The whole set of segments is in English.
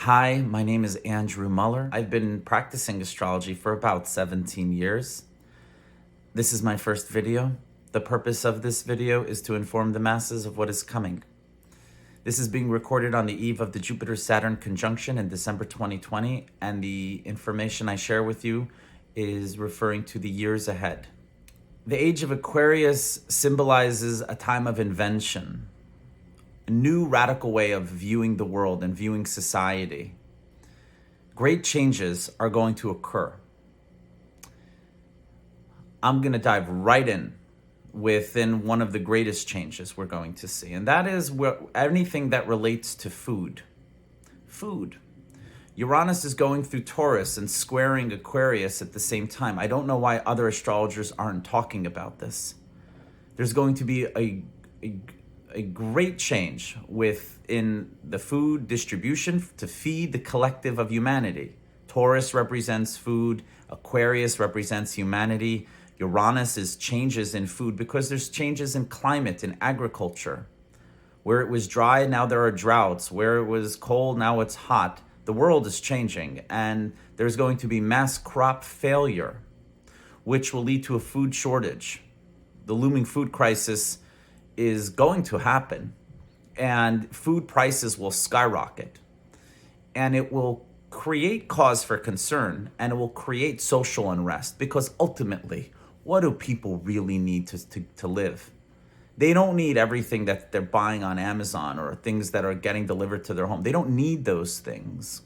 Hi, my name is Andrew Muller. I've been practicing astrology for about 17 years. This is my first video. The purpose of this video is to inform the masses of what is coming. This is being recorded on the eve of the Jupiter-Saturn conjunction in December 2020, and the information I share with you is referring to the years ahead. The age of Aquarius symbolizes a time of invention, a new radical way of viewing the world and viewing society. Great changes are going to occur. I'm going to dive right in within one of the greatest changes we're going to see, and that is anything that relates to food. Food. Uranus is going through Taurus and squaring Aquarius at the same time. I don't know why other astrologers aren't talking about this. There's going to be a great change within the food distribution to feed the collective of humanity. Taurus represents food, Aquarius represents humanity, Uranus is changes in food because there's changes in climate, in agriculture. Where it was dry, now there are droughts. Where it was cold, now it's hot. The world is changing, and there's going to be mass crop failure, which will lead to a food shortage. The looming food crisis is going to happen, and food prices will skyrocket, and it will create cause for concern, and it will create social unrest, because ultimately, what do people really need to live? They don't need everything that they're buying on Amazon or things that are getting delivered to their home. They don't need those things.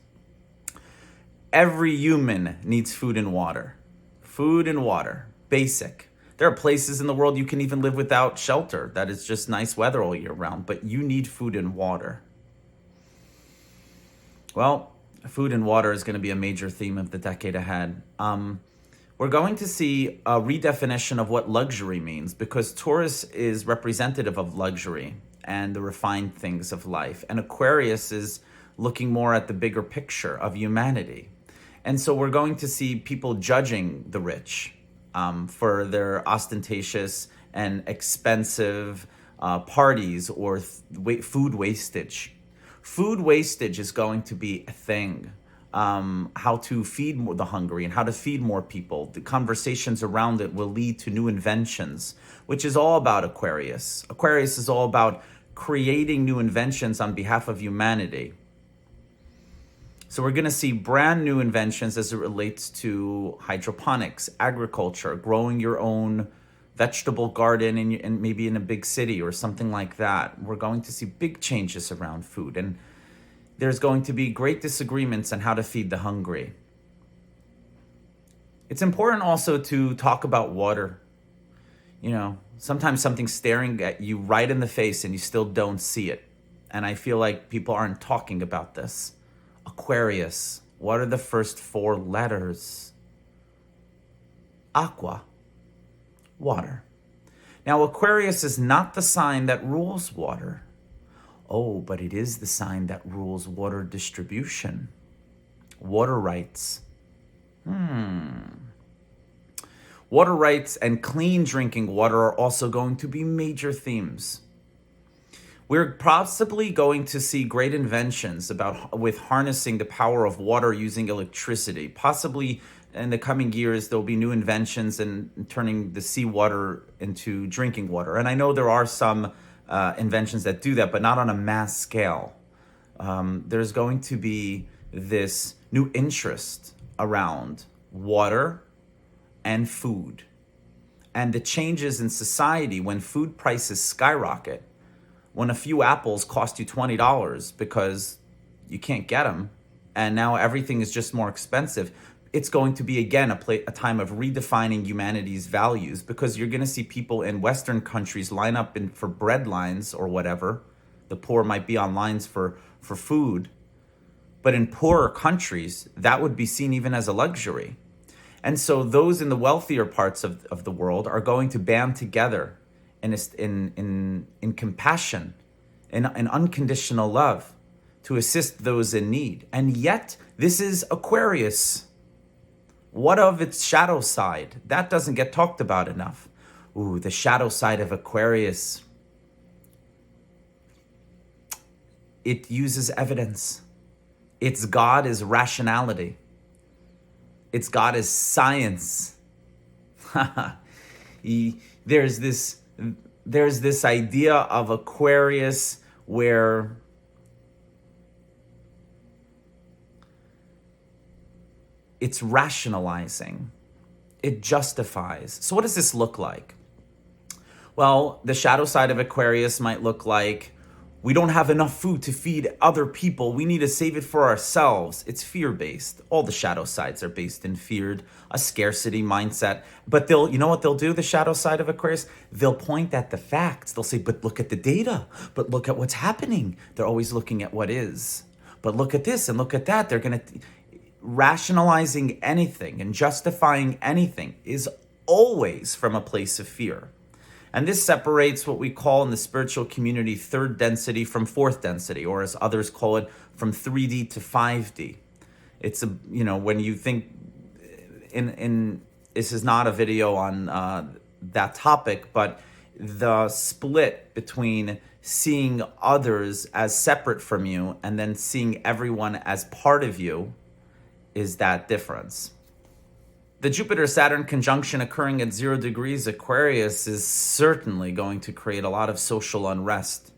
Every human needs food and water. Food and water, basic. There are places in the world you can even live without shelter. That is just nice weather all year round, but you need food and water. Well, food and water is going to be a major theme of the decade ahead. We're going to see a redefinition of what luxury means, because Taurus is representative of luxury and the refined things of life, and Aquarius is looking more at the bigger picture of humanity. And so we're going to see people judging the rich for their ostentatious and expensive parties or food wastage. Food wastage is going to be a thing. How to feed the hungry and how to feed more people. The conversations around it will lead to new inventions, which is all about Aquarius. Aquarius is all about creating new inventions on behalf of humanity. So we're going to see brand new inventions as it relates to hydroponics, agriculture, growing your own vegetable garden in maybe in a big city or something like that. We're going to see big changes around food, and there's going to be great disagreements on how to feed the hungry. It's important also to talk about water. You know, sometimes something's staring at you right in the face and you still don't see it. And I feel like people aren't talking about this. Aquarius, what are the first four letters? Aqua, water. Now, Aquarius is not the sign that rules water. Oh, but it is the sign that rules water distribution. Water rights. Water rights and clean drinking water are also going to be major themes. We're possibly going to see great inventions with harnessing the power of water using electricity. Possibly in the coming years, there'll be new inventions in turning the seawater into drinking water. And I know there are some inventions that do that, but not on a mass scale. There's going to be this new interest around water and food, and the changes in society when food prices skyrocket, when a few apples cost you $20 because you can't get them, and now everything is just more expensive. It's going to be, again, a time of redefining humanity's values, because you're going to see people in Western countries line up for bread lines or whatever. The poor might be on lines for food. But in poorer countries, that would be seen even as a luxury. And so those in the wealthier parts of the world are going to band together in compassion, in unconditional love, to assist those in need. And yet, this is Aquarius. What of its shadow side? That doesn't get talked about enough. Ooh, the shadow side of Aquarius. It uses evidence. Its God is rationality. Its God is science. There's this idea of Aquarius where it's rationalizing. It justifies. So what does this look like? Well, the shadow side of Aquarius might look like, we don't have enough food to feed other people. We need to save it for ourselves. It's fear-based. All the shadow sides are based in feared, a scarcity mindset. But you know what they'll do, the shadow side of Aquarius? They'll point at the facts. They'll say, but look at the data. But look at what's happening. They're always looking at what is. But look at this and look at that. They're going to... Rationalizing anything and justifying anything is always from a place of fear. And this separates what we call in the spiritual community third density from fourth density, or as others call it, from 3D to 5D. It's when you think this is not a video on that topic, but the split between seeing others as separate from you and then seeing everyone as part of you is that difference. The Jupiter-Saturn conjunction occurring at 0 degrees Aquarius is certainly going to create a lot of social unrest.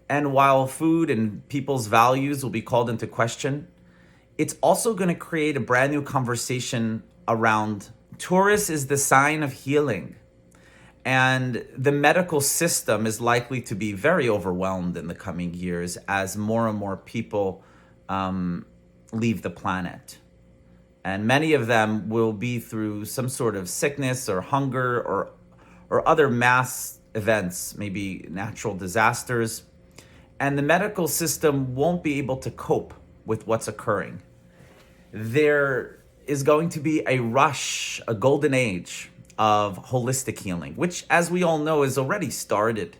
And while food and people's values will be called into question, it's also going to create a brand new conversation around Taurus is the sign of healing. And the medical system is likely to be very overwhelmed in the coming years as more and more people leave the planet. And many of them will be through some sort of sickness or hunger or other mass events, maybe natural disasters. And the medical system won't be able to cope with what's occurring. There is going to be a rush, a golden age of holistic healing, which, as we all know, is already started.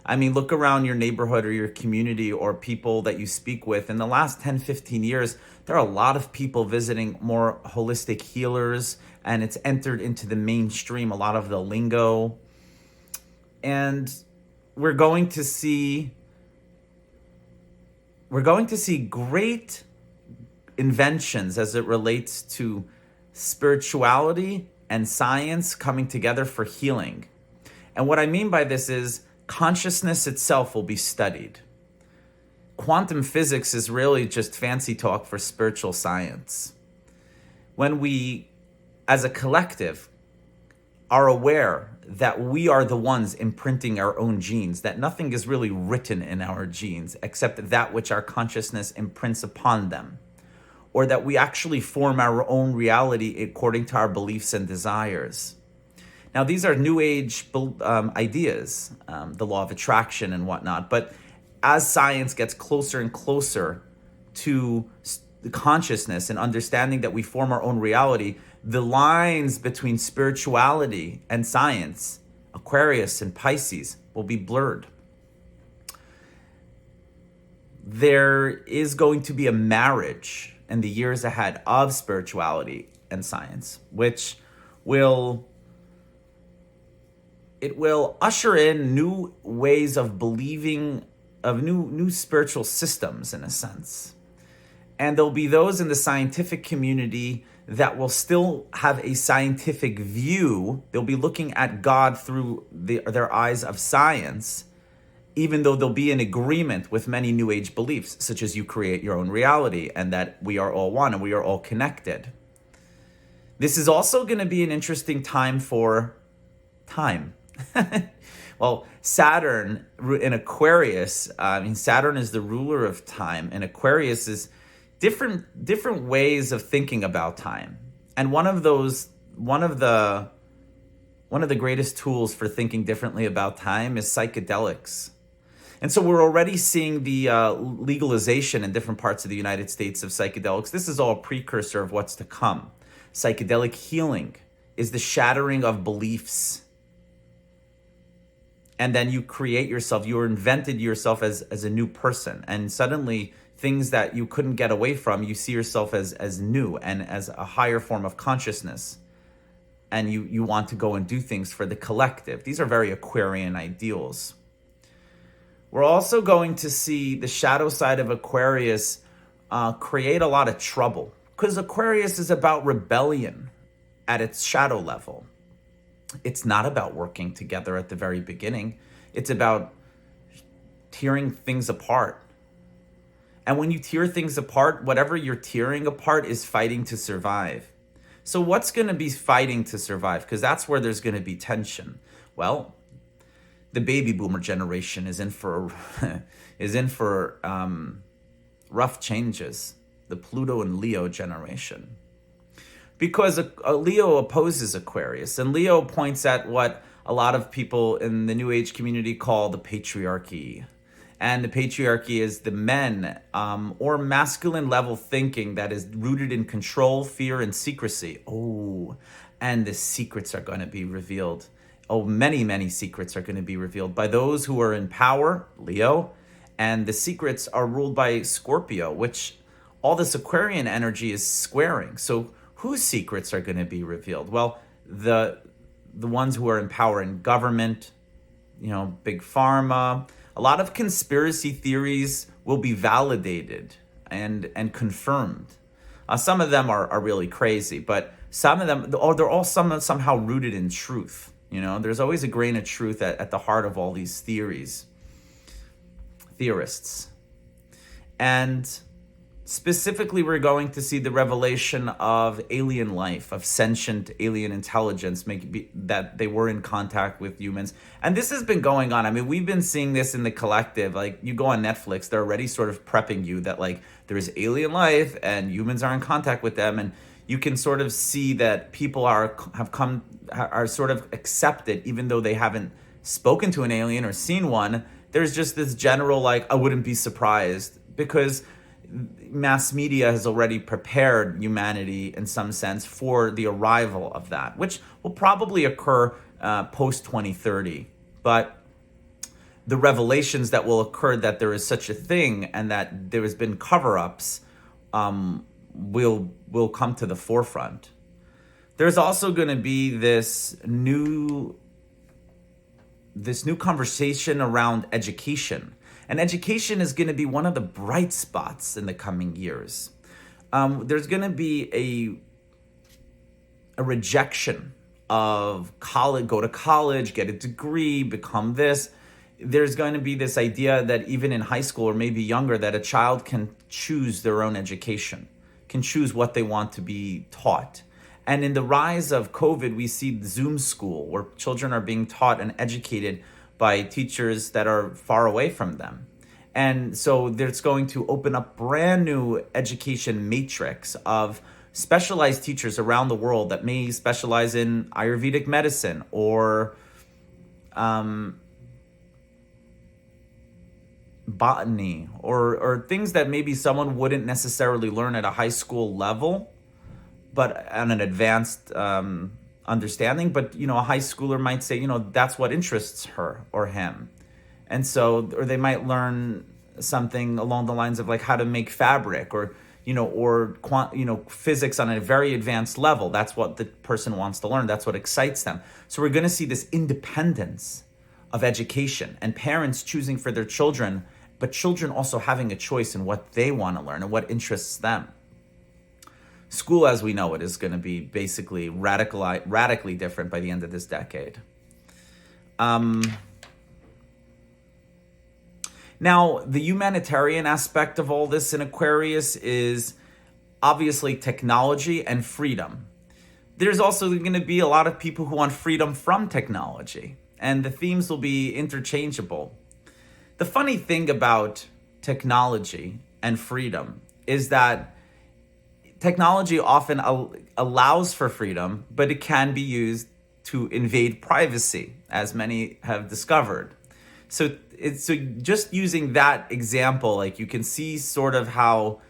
I mean, look around your neighborhood or your community or people that you speak with. In the last 10, 15 years, there are a lot of people visiting more holistic healers, and it's entered into the mainstream, a lot of the lingo. And we're going to see great inventions as it relates to spirituality and science coming together for healing. And what I mean by this is consciousness itself will be studied. Quantum physics is really just fancy talk for spiritual science. When we, as a collective, are aware that we are the ones imprinting our own genes, that nothing is really written in our genes except that which our consciousness imprints upon them, or that we actually form our own reality according to our beliefs and desires. Now, these are New Age ideas, the law of attraction and whatnot, but as science gets closer and closer to the consciousness and understanding that we form our own reality, the lines between spirituality and science, Aquarius and Pisces, will be blurred. There is going to be a marriage in the years ahead of spirituality and science, which will usher in new ways of believing, of new spiritual systems in a sense. And there'll be those in the scientific community that will still have a scientific view. They'll be looking at God through their eyes of science, even though they'll be in agreement with many New Age beliefs, such as you create your own reality and that we are all one and we are all connected. This is also going to be an interesting time for time. Well, Saturn in Aquarius, Saturn is the ruler of time, and Aquarius is different ways of thinking about time. And one of the greatest tools for thinking differently about time is psychedelics. And so we're already seeing the legalization in different parts of the United States of psychedelics. This is all a precursor of what's to come. Psychedelic healing is the shattering of beliefs. And then you create yourself, you invented yourself as a new person. And suddenly things that you couldn't get away from, you see yourself as new and as a higher form of consciousness. And you want to go and do things for the collective. These are very Aquarian ideals. We're also going to see the shadow side of Aquarius create a lot of trouble, because Aquarius is about rebellion at its shadow level. It's not about working together at the very beginning. It's about tearing things apart. And when you tear things apart, whatever you're tearing apart is fighting to survive. So what's going to be fighting to survive? Because that's where there's going to be tension. Well, the baby boomer generation is in for rough changes. The Pluto and Leo generation. Because a Leo opposes Aquarius, and Leo points at what a lot of people in the New Age community call the patriarchy. And the patriarchy is the men, or masculine level thinking that is rooted in control, fear, and secrecy. Oh, and the secrets are going to be revealed. Oh, many, many secrets are going to be revealed by those who are in power, Leo, and the secrets are ruled by Scorpio, which all this Aquarian energy is squaring. So whose secrets are going to be revealed? Well, the ones who are in power in government, big pharma. A lot of conspiracy theories will be validated and confirmed. Some of them are really crazy, but some of them, they're all somehow rooted in truth. There's always a grain of truth at the heart of all these theorists. And specifically, we're going to see the revelation of alien life, of sentient alien intelligence, that they were in contact with humans. And this has been going on. I mean, we've been seeing this in the collective. Like, you go on Netflix, they're already sort of prepping you that, like, there's alien life and humans are in contact with them. And you can sort of see that people are sort of accepted, even though they haven't spoken to an alien or seen one. There's just this general, like, I wouldn't be surprised, because mass media has already prepared humanity in some sense for the arrival of that, which will probably occur post 2030. But the revelations that will occur that there is such a thing and that there has been cover-ups will come to the forefront. There's also going to be this new conversation around education. And education is going to be one of the bright spots in the coming years. There's going to be a rejection of college, go to college, get a degree, become this. There's going to be this idea that even in high school or maybe younger, that a child can choose their own education, can choose what they want to be taught. And in the rise of COVID, we see Zoom school, where children are being taught and educated by teachers that are far away from them. And so there's going to open up brand new education matrix of specialized teachers around the world that may specialize in Ayurvedic medicine or botany or things that maybe someone wouldn't necessarily learn at a high school level, but on an advanced understanding. But, a high schooler might say, that's what interests her or him. And so, or they might learn something along the lines of like how to make fabric or physics on a very advanced level. That's what the person wants to learn. That's what excites them. So we're going to see this independence of education and parents choosing for their children, but children also having a choice in what they want to learn and what interests them. School as we know it is going to be basically radically different by the end of this decade. Now, the humanitarian aspect of all this in Aquarius is obviously technology and freedom. There's also going to be a lot of people who want freedom from technology, and the themes will be interchangeable. The funny thing about technology and freedom is that technology often allows for freedom, but it can be used to invade privacy, as many have discovered. So just using that example, like you can see sort of how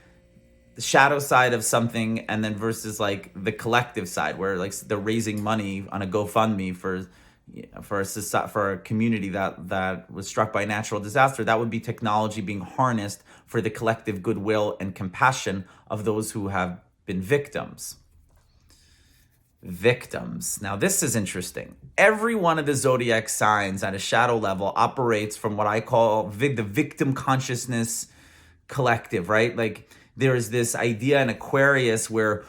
the shadow side of something and then versus like the collective side, where like they're raising money on a GoFundMe for a community that was struck by natural disaster. That would be technology being harnessed for the collective goodwill and compassion of those who have been victims. Now, this is interesting. Every one of the zodiac signs at a shadow level operates from what I call the victim consciousness collective, right? Like There's this idea in Aquarius where,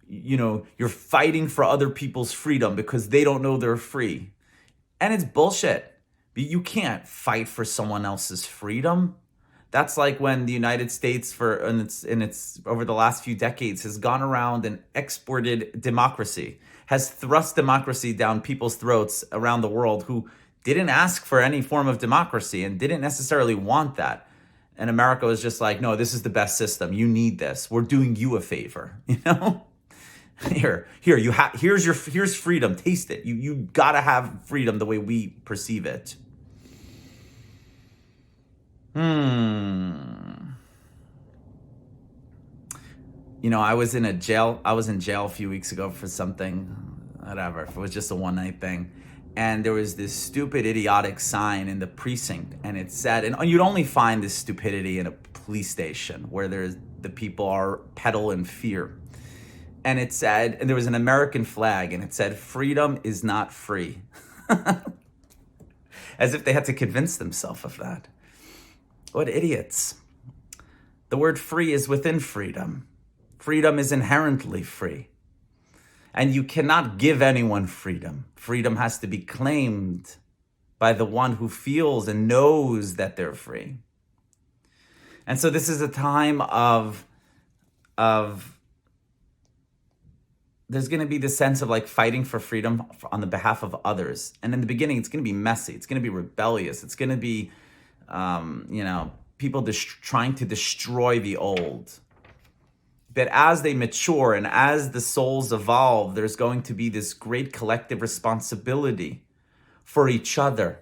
you're fighting for other people's freedom because they don't know they're free. And it's bullshit. You can't fight for someone else's freedom. That's like when the United States, in its over the last few decades, has gone around and exported democracy, has thrust democracy down people's throats around the world who didn't ask for any form of democracy and didn't necessarily want that. And America was just like, no, this is the best system. You need this. We're doing you a favor, Here's freedom. Taste it. You gotta have freedom the way we perceive it. I was in jail a few weeks ago for something, whatever. It was just a one night thing. And there was this stupid, idiotic sign in the precinct, and it said, and you'd only find this stupidity in a police station where the people are peddle in fear. And it said, and there was an American flag, and it said, "Freedom is not free." As if they had to convince themselves of that. What idiots. The word free is within freedom. Freedom is inherently free. And you cannot give anyone freedom. Freedom has to be claimed by the one who feels and knows that they're free. And so this is a time of there's going to be this sense of like fighting for freedom on the behalf of others. And in the beginning, it's going to be messy. It's going to be rebellious. It's going to be, people trying to destroy the old. But as they mature and as the souls evolve, there's going to be this great collective responsibility for each other.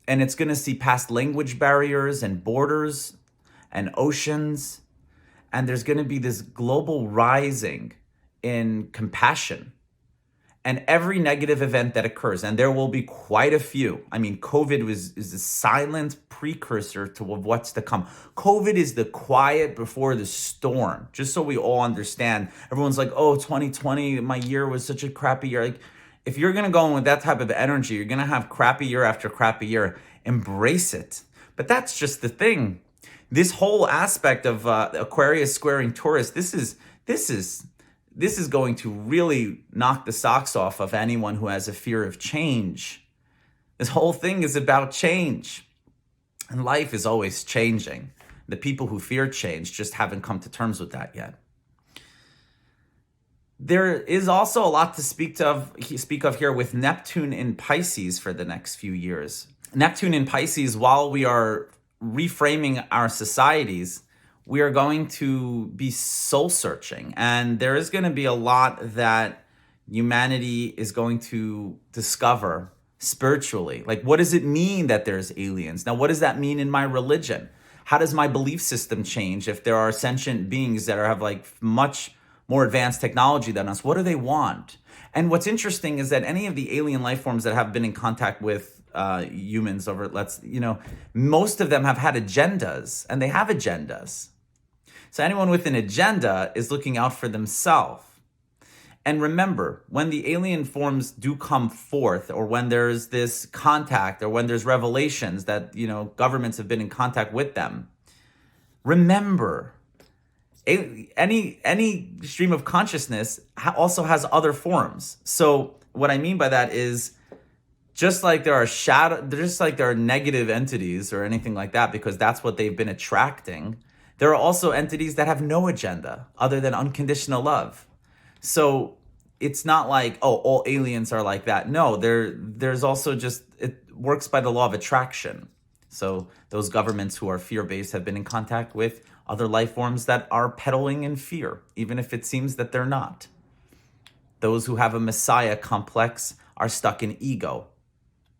And it's going to see past language barriers and borders and oceans. And there's going to be this global rising in compassion. And every negative event that occurs, and there will be quite a few. I mean, COVID is a silent precursor to what's to come. COVID is the quiet before the storm, just so we all understand. Everyone's like, oh, 2020, my year was such a crappy year. Like, if you're going to go in with that type of energy, you're going to have crappy year after crappy year. Embrace it. But that's just the thing. This whole aspect of Aquarius squaring Taurus, this is going to really knock the socks off of anyone who has a fear of change. This whole thing is about change. And life is always changing. The people who fear change just haven't come to terms with that yet. There is also a lot to speak of here with Neptune in Pisces for the next few years. Neptune in Pisces, while we are reframing our societies, we are going to be soul searching, and there is going to be a lot that humanity is going to discover spiritually. Like, what does it mean that there's aliens? Now, what does that mean in my religion? How does my belief system change if there are sentient beings that have like much more advanced technology than us? What do they want? And what's interesting is that any of the alien life forms that have been in contact with humans most of them have had agendas, and they have agendas. So anyone with an agenda is looking out for themselves. And remember, when the alien forms do come forth, or when there's this contact, or when there's revelations that, governments have been in contact with them, remember, any stream of consciousness also has other forms. So what I mean by that is, just like there are negative entities or anything like that, because that's what they've been attracting, there are also entities that have no agenda other than unconditional love. So it's not like, oh, all aliens are like that. No, there's also it works by the law of attraction. So those governments who are fear-based have been in contact with other life forms that are peddling in fear, even if it seems that they're not. Those who have a messiah complex are stuck in ego.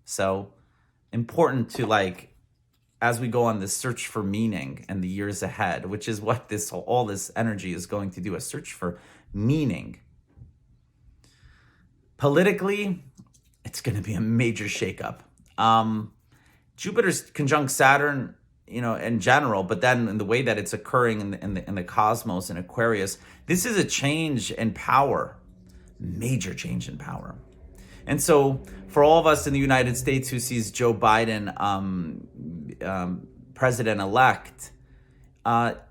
So important to as we go on this search for meaning in the years ahead, which is what all this energy is going to do, a search for meaning. Politically, it's going to be a major shakeup. Jupiter's conjunct Saturn, in general, but then in the way that it's occurring in the cosmos in Aquarius, this is a change in power, major change in power. And so for all of us in the United States who sees Joe Biden president-elect,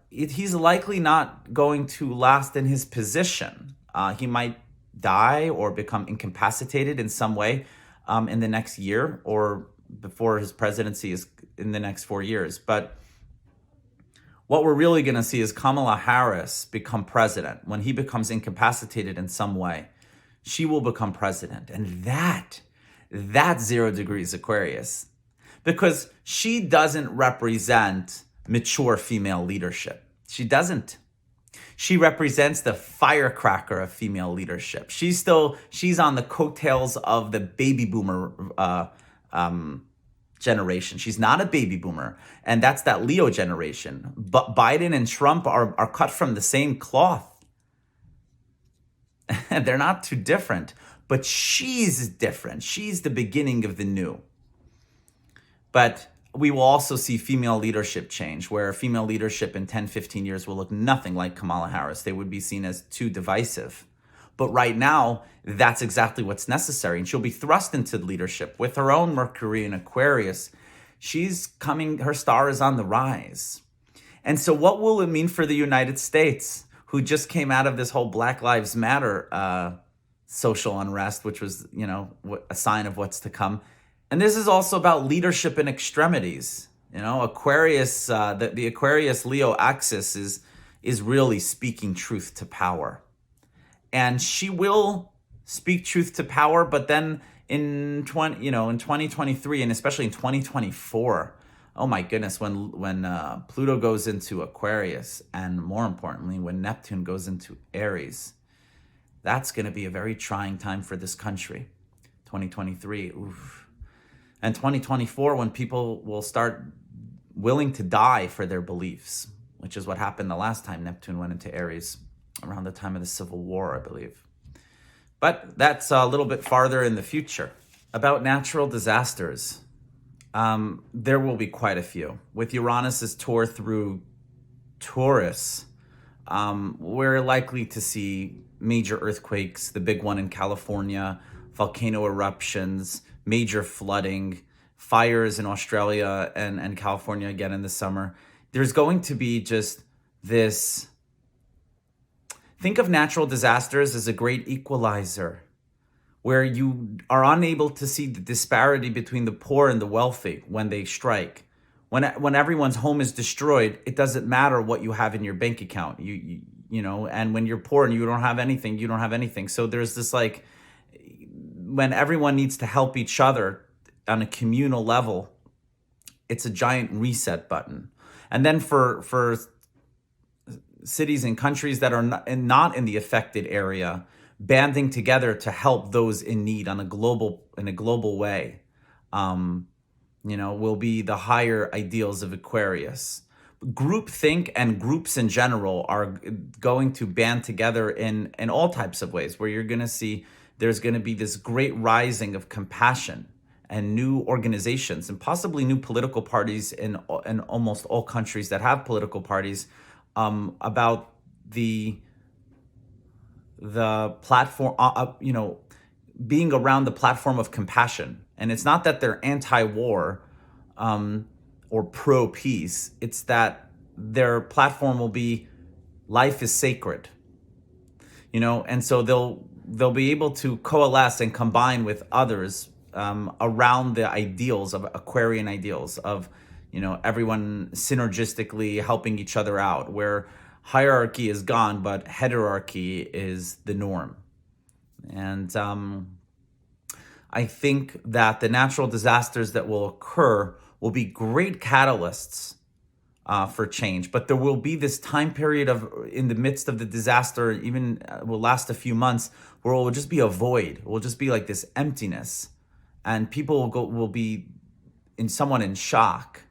he's likely not going to last in his position. He might die or become incapacitated in some way in the next year, or before his presidency is in the next 4 years. But what we're really going to see is Kamala Harris become president. When he becomes incapacitated in some way, she will become president. And that's 0 degrees Aquarius, because she doesn't represent mature female leadership. She doesn't. She represents the firecracker of female leadership. She's on the coattails of the baby boomer generation. She's not a baby boomer, and that's that Leo generation. But Biden and Trump are cut from the same cloth. And they're not too different, but she's different. She's the beginning of the new. But we will also see female leadership change, where female leadership in 10, 15 years will look nothing like Kamala Harris. They would be seen as too divisive. But right now, that's exactly what's necessary. And she'll be thrust into leadership with her own Mercury in Aquarius. She's coming, her star is on the rise. And so what will it mean for the United States, who just came out of this whole Black Lives Matter social unrest, which was, a sign of what's to come? And this is also about leadership in extremities. Aquarius, the Aquarius Leo axis is really speaking truth to power. And she will speak truth to power, but then in 2023, and especially in 2024, oh my goodness, when Pluto goes into Aquarius, and more importantly, when Neptune goes into Aries, that's going to be a very trying time for this country. 2023, oof. And 2024, when people will start willing to die for their beliefs, which is what happened the last time Neptune went into Aries, around the time of the Civil War, I believe. But that's a little bit farther in the future. About natural disasters, there will be quite a few. With Uranus's tour through Taurus, we're likely to see major earthquakes, the big one in California, volcano eruptions, major flooding, fires in Australia and California again in the summer. There's going to be just this. Think of natural disasters as a great equalizer, where you are unable to see the disparity between the poor and the wealthy when they strike. When everyone's home is destroyed, it doesn't matter what you have in your bank account. And when you're poor and you don't have anything, you don't have anything. So there's this when everyone needs to help each other on a communal level, it's a giant reset button. And then for cities and countries that are not in the affected area, banding together to help those in need in a global way, will be the higher ideals of Aquarius. Groupthink and groups in general are going to band together in all types of ways, where you're going to see there's going to be this great rising of compassion and new organizations and possibly new political parties in almost all countries that have political parties, about the platform, being around the platform of compassion. And it's not that they're anti-war or pro-peace. It's that their platform will be life is sacred, and so they'll be able to coalesce and combine with others around the ideals of Aquarian ideals of, everyone synergistically helping each other out, where hierarchy is gone, but hierarchy is the norm. And I think that the natural disasters that will occur will be great catalysts for change. But there will be this time period in the midst of the disaster, even will last a few months, where it will just be a void. It will just be like this emptiness. And people will be somewhat in shock.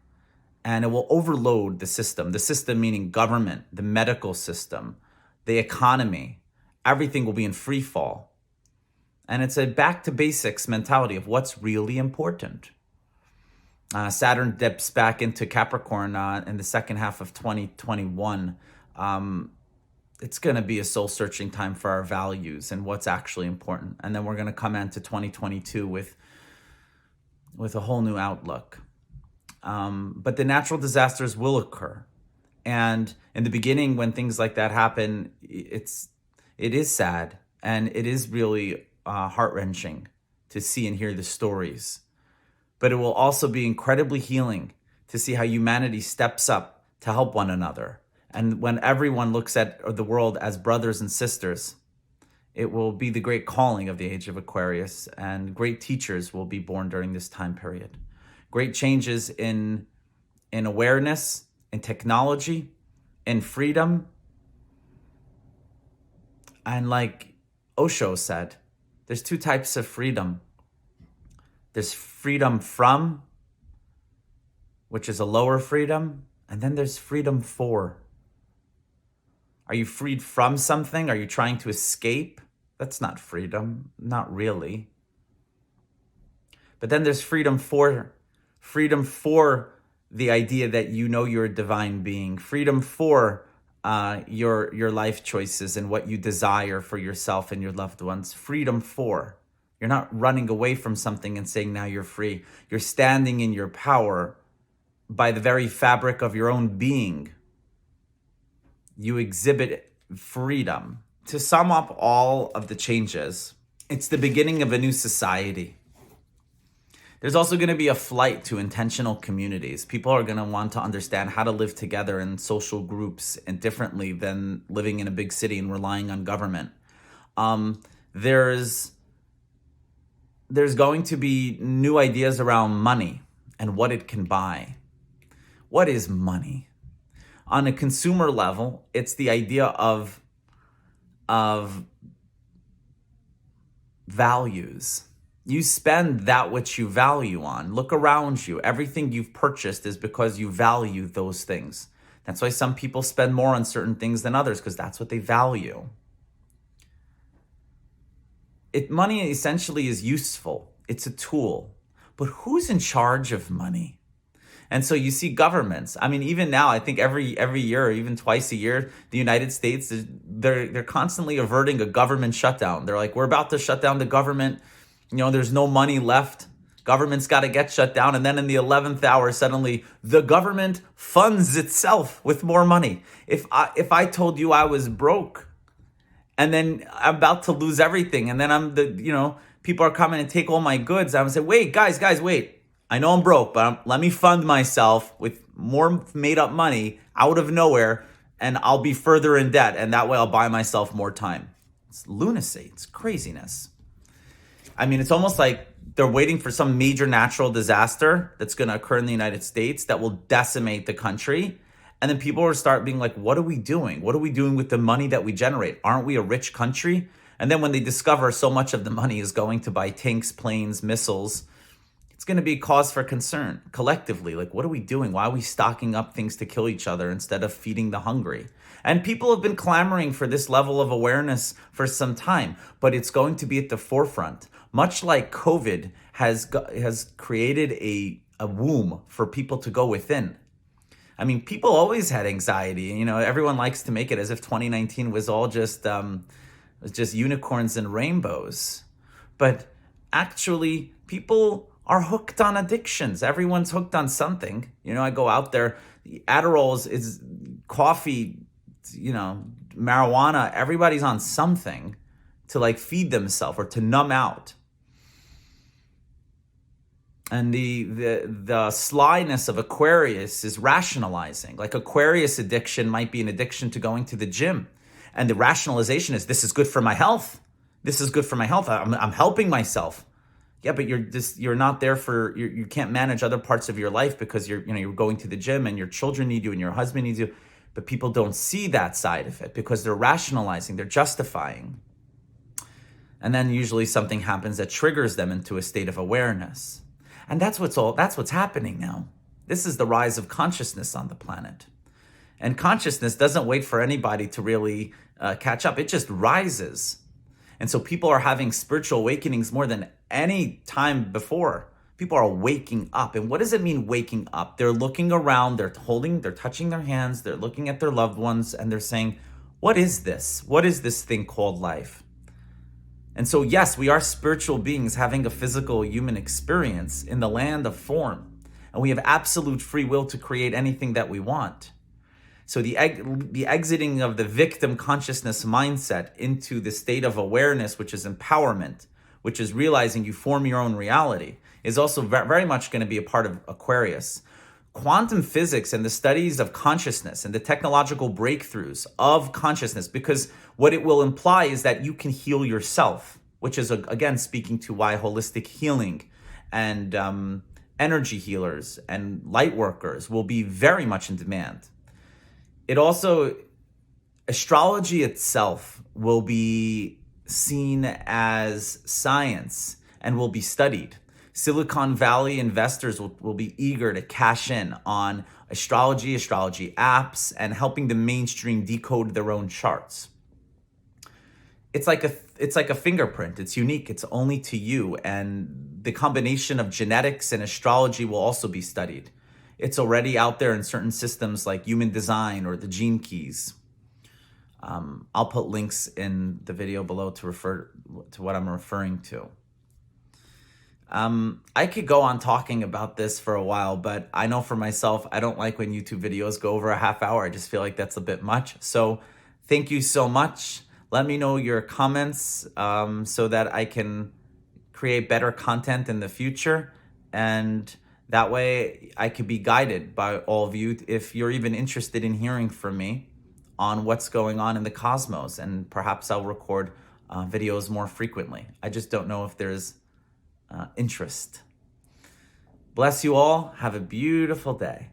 And it will overload the system meaning government, the medical system, the economy. Everything will be in free fall. And it's a back to basics mentality of what's really important. Saturn dips back into Capricorn in the second half of 2021. It's going to be a soul-searching time for our values and what's actually important. And then we're going to come into 2022 with a whole new outlook. But the natural disasters will occur. And in the beginning, when things like that happen, it is sad, and it is really heart-wrenching to see and hear the stories. But it will also be incredibly healing to see how humanity steps up to help one another. And when everyone looks at the world as brothers and sisters, it will be the great calling of the age of Aquarius, and great teachers will be born during this time period. Great changes in awareness, in technology, in freedom. And like Osho said, there's two types of freedom. There's freedom from, which is a lower freedom, and then there's freedom for. Are you freed from something? Are you trying to escape? That's not freedom, not really. But then there's freedom for the idea that you know you're a divine being, freedom for your life choices and what you desire for yourself and your loved ones, freedom for. You're not running away from something and saying now you're free. You're standing in your power by the very fabric of your own being. You exhibit freedom. To sum up all of the changes, it's the beginning of a new society. There's also going to be a flight to intentional communities. People are going to want to understand how to live together in social groups and differently than living in a big city and relying on government. There's going to be new ideas around money and what it can buy. What is money? On a consumer level, it's the idea of values. You spend that which you value on. Look around you. Everything you've purchased is because you value those things. That's why some people spend more on certain things than others, because that's what they value. Money essentially is useful. It's a tool. But who's in charge of money? And so you see governments. I mean, even now, I think every year, or even twice a year, the United States, they're constantly averting a government shutdown. They're like, we're about to shut down the government. There's no money left. Government's got to get shut down. And then in the 11th hour, suddenly the government funds itself with more money. If I told you I was broke and then I'm about to lose everything, and then people are coming and take all my goods, I would say, wait, guys, wait. I know I'm broke, but let me fund myself with more made up money out of nowhere, and I'll be further in debt. And that way I'll buy myself more time. It's lunacy. It's craziness. I mean, it's almost like they're waiting for some major natural disaster that's going to occur in the United States that will decimate the country. And then people will start being like, what are we doing? What are we doing with the money that we generate? Aren't we a rich country? And then when they discover so much of the money is going to buy tanks, planes, missiles, it's going to be cause for concern collectively. Like, what are we doing? Why are we stocking up things to kill each other instead of feeding the hungry? And people have been clamoring for this level of awareness for some time, but it's going to be at the forefront. Much like COVID has created a womb for people to go within. I mean, people always had anxiety. Everyone likes to make it as if 2019 was all just unicorns and rainbows. But actually, people are hooked on addictions. Everyone's hooked on something. I go out there, Adderall is coffee, marijuana. Everybody's on something to feed themselves or to numb out. And the slyness of Aquarius is rationalizing. Like Aquarius addiction might be an addiction to going to the gym. And the rationalization is, this is good for my health. This is good for my health. I'm helping myself. Yeah, but you're not there you can't manage other parts of your life because you're going to the gym and your children need you and your husband needs you. But people don't see that side of it because they're rationalizing, they're justifying. And then usually something happens that triggers them into a state of awareness. And that's what's happening now. This is the rise of consciousness on the planet. And consciousness doesn't wait for anybody to really catch up. It just rises. And so people are having spiritual awakenings more than any time before. People are waking up. And what does it mean, waking up? They're looking around, they're touching their hands, they're looking at their loved ones, and they're saying, what is this? What is this thing called life? And so, yes, we are spiritual beings having a physical human experience in the land of form. And we have absolute free will to create anything that we want. So the exiting of the victim consciousness mindset into the state of awareness, which is empowerment, which is realizing you form your own reality, is also very much going to be a part of Aquarius. Quantum physics and the studies of consciousness and the technological breakthroughs of consciousness, because what it will imply is that you can heal yourself, which is, again, speaking to why holistic healing and energy healers and light workers will be very much in demand. It also, astrology itself will be seen as science and will be studied. Silicon Valley investors will be eager to cash in on astrology apps, and helping the mainstream decode their own charts. It's like a fingerprint. It's unique. It's only to you. And the combination of genetics and astrology will also be studied. It's already out there in certain systems like Human Design or the Gene Keys. I'll put links in the video below to refer to what I'm referring to. I could go on talking about this for a while, but I know for myself, I don't like when YouTube videos go over a half hour. I just feel like that's a bit much. So thank you so much. Let me know your comments so that I can create better content in the future. And that way I could be guided by all of you if you're even interested in hearing from me on what's going on in the cosmos. And perhaps I'll record videos more frequently. I just don't know if there's interest. Bless you all. Have a beautiful day.